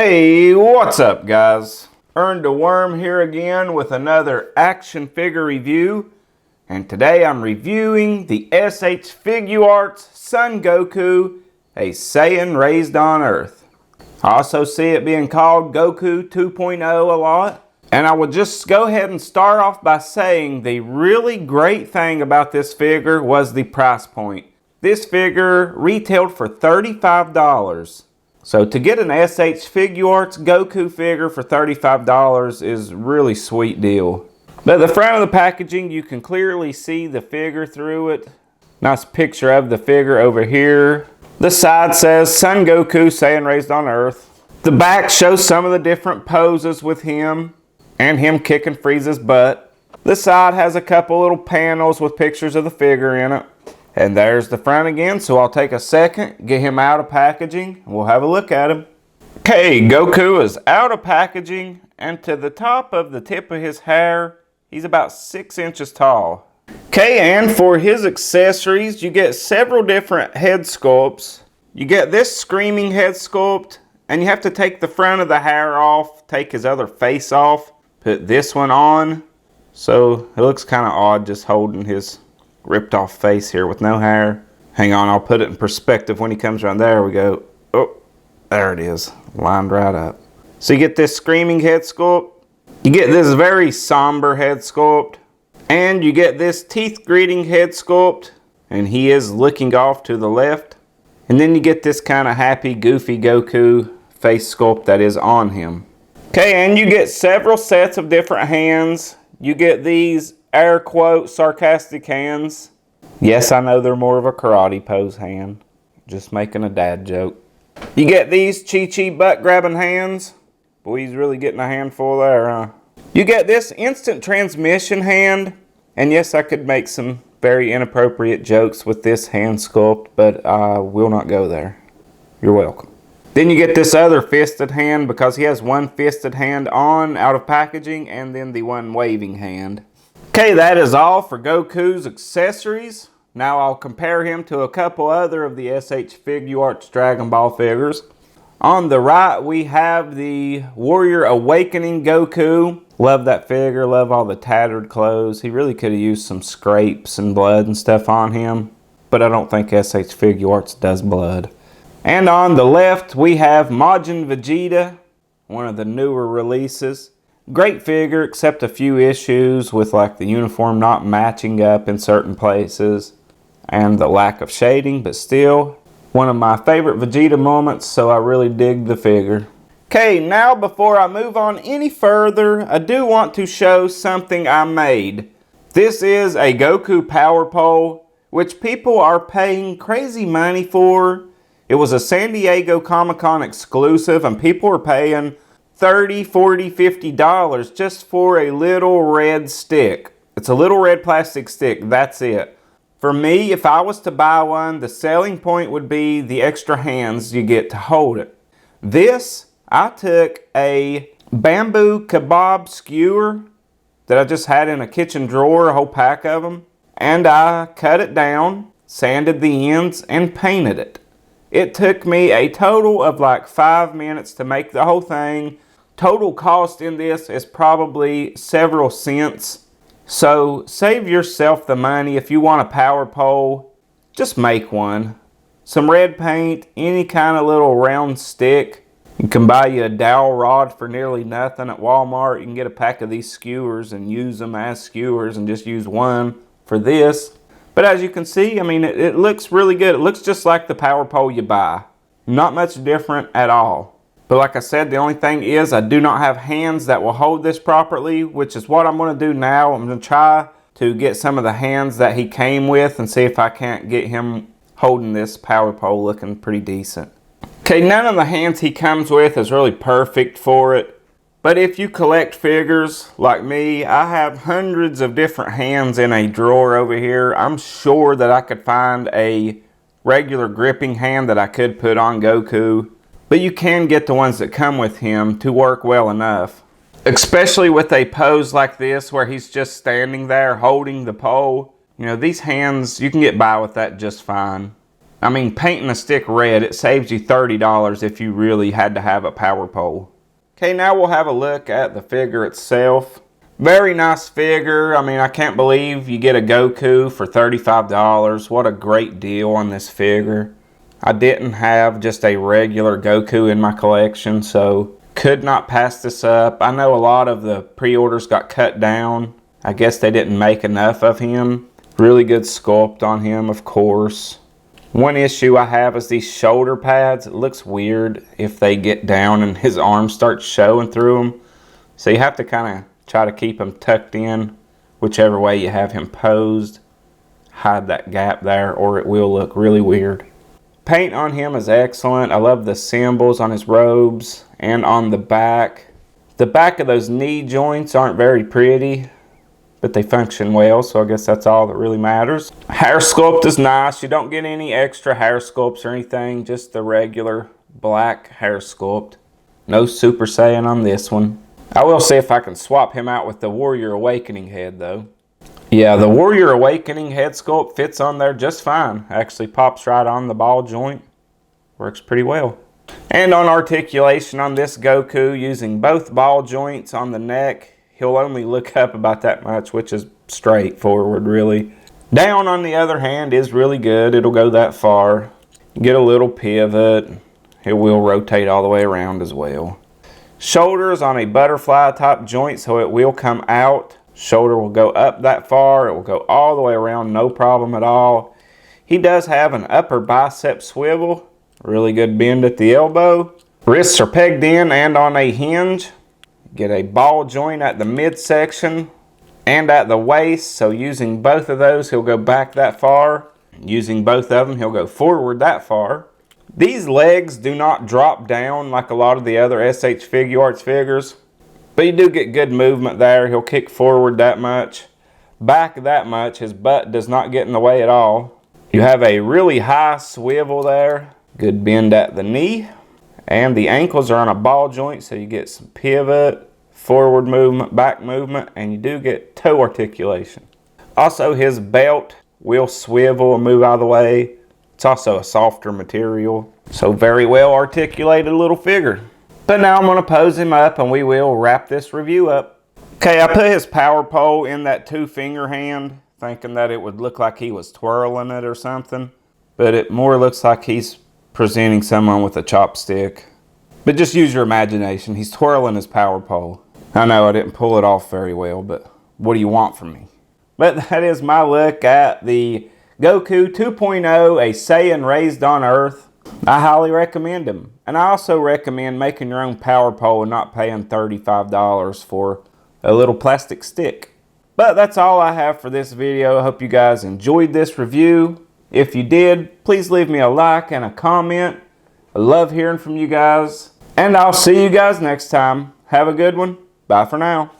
Hey, what's up guys? Earned a Worm here again with another action figure review, and today I'm reviewing the SH Figuarts Son Goku, a Saiyan raised on Earth. I also see it being called Goku 2.0 a lot, and I will just go ahead and start off by saying the really great thing about this figure was the price point. This figure retailed for $35. So to get an SH Figuarts Goku figure for $35 is a really sweet deal. But the front of the packaging, you can clearly see the figure through it. Nice picture of the figure over here. The side says Son Goku, Saiyan raised on Earth. The back shows some of the different poses with him and him kicking Frieza's butt. The side has a couple little panels with pictures of the figure in it. And there's the front again, so I'll take a second, get him out of packaging, and we'll have a look at him. Okay, Goku is out of packaging, and to the top of the tip of his hair, he's about 6 inches tall. Okay, and for his accessories, you get several different head sculpts. You get this screaming head sculpt, and you have to take the front of the hair off, take his other face off, put this one on. So it looks kind of odd just holding his ripped off face here with no hair. Hang on, I'll put it in perspective when he comes around. There we go. Oh, there it is, lined right up. So you get this screaming head sculpt, you get this very somber head sculpt, and you get this teeth gritting head sculpt, and he is looking off to the left. And then you get this kind of happy, goofy Goku face sculpt that is on him. Okay, and you get several sets of different hands. You get these air quote sarcastic hands. Yes, I know they're more of a karate pose hand. Just making a dad joke. You get these Chi-Chi butt grabbing hands. Boy, he's really getting a handful there, huh? You get this instant transmission hand. And yes, I could make some very inappropriate jokes with this hand sculpt, but I will not go there. You're welcome. Then you get this other fisted hand because he has one fisted hand on out of packaging and then the one waving hand. Okay, that is all for Goku's accessories. Now I'll compare him to a couple other of the SH Figuarts Dragon Ball figures. On the right, we have the Warrior Awakening Goku. Love that figure, love all the tattered clothes. He really could have used some scrapes and blood and stuff on him, but I don't think SH Figuarts does blood. And on the left, we have Majin Vegeta, one of the newer releases. Great figure, except a few issues with like the uniform not matching up in certain places and the lack of shading, but still one of my favorite Vegeta moments, so I really dig the figure. Okay, now before I move on any further, I do want to show something I made. This is a Goku power pole, which people are paying crazy money for. It was a San Diego Comic-Con exclusive, and people are paying $30, $40, $50 just for a little red stick. It's a little red plastic stick, that's it. For me, if I was to buy one, the selling point would be the extra hands you get to hold it. This, I took a bamboo kebab skewer that I just had in a kitchen drawer, a whole pack of them, and I cut it down, sanded the ends, and painted it. It took me a total of like 5 minutes to make the whole thing. Total cost in this is probably several cents. So save yourself the money. If you want a power pole, just make one. Some red paint, any kind of little round stick. You can buy you a dowel rod for nearly nothing at Walmart. You can get a pack of these skewers and use them as skewers and just use one for this. But as you can see, I mean, it looks really good. It looks just like the power pole you buy. Not much different at all. But like I said, the only thing is I do not have hands that will hold this properly, which is what I'm going to do now. I'm going to try to get some of the hands that he came with and see if I can't get him holding this power pole looking pretty decent. Okay, none of the hands he comes with is really perfect for it. But if you collect figures like me, I have hundreds of different hands in a drawer over here. I'm sure that I could find a regular gripping hand that I could put on Goku. But you can get the ones that come with him to work well enough. Especially with a pose like this where he's just standing there holding the pole. You know, these hands, you can get by with that just fine. I mean, painting a stick red, it saves you $30 if you really had to have a power pole. Okay, now we'll have a look at the figure itself. Very nice figure. I mean, I can't believe you get a Goku for $35. What a great deal on this figure. I didn't have just a regular Goku in my collection, so could not pass this up. I know a lot of the pre-orders got cut down. I guess they didn't make enough of him. Really good sculpt on him, of course. One issue I have is these shoulder pads. It looks weird if they get down and his arms start showing through them. So you have to kind of try to keep him tucked in, whichever way you have him posed. Hide that gap there or it will look really weird. Paint on him is excellent. I love the symbols on his robes and on the back. The back of those knee joints aren't very pretty, but they function well, so I guess that's all that really matters. Hair sculpt is nice. You don't get any extra hair sculpts or anything, just the regular black hair sculpt. No Super Saiyan on this one. I will see if I can swap him out with the Warrior Awakening head though. Yeah, the Warrior Awakening head sculpt fits on there just fine. Actually pops right on the ball joint. Works pretty well. And on articulation on this Goku, using both ball joints on the neck, he'll only look up about that much, which is straightforward really. Down on the other hand is really good. It'll go that far. Get a little pivot. It will rotate all the way around as well. Shoulders on a butterfly type joint, so it will come out. Shoulder will go up that far. It will go all the way around, no problem at all. He does have an upper bicep swivel. Really good bend at the elbow. Wrists are pegged in and on a hinge. Get a ball joint at the midsection and at the waist. So using both of those, he'll go back that far. Using both of them, he'll go forward that far. These legs do not drop down like a lot of the other SH Figuarts figures, but you do get good movement there. He'll kick forward that much, back that much. His butt does not get in the way at all. You have a really high swivel there. Good bend at the knee. And the ankles are on a ball joint, so you get some pivot, forward movement, back movement, and you do get toe articulation. Also, his belt will swivel and move out of the way. It's also a softer material, so very well articulated little figure. But now I'm going to pose him up and we will wrap this review up. Okay, I put his power pole in that 2-finger hand, thinking that it would look like he was twirling it or something. But it more looks like he's presenting someone with a chopstick. But just use your imagination. He's twirling his power pole. I know I didn't pull it off very well, but what do you want from me? But that is my look at the Goku 2.0, a Saiyan raised on Earth. I highly recommend him. And I also recommend making your own power pole and not paying $35 for a little plastic stick. But that's all I have for this video. I hope you guys enjoyed this review. If you did, please leave me a like and a comment. I love hearing from you guys. And I'll see you guys next time. Have a good one. Bye for now.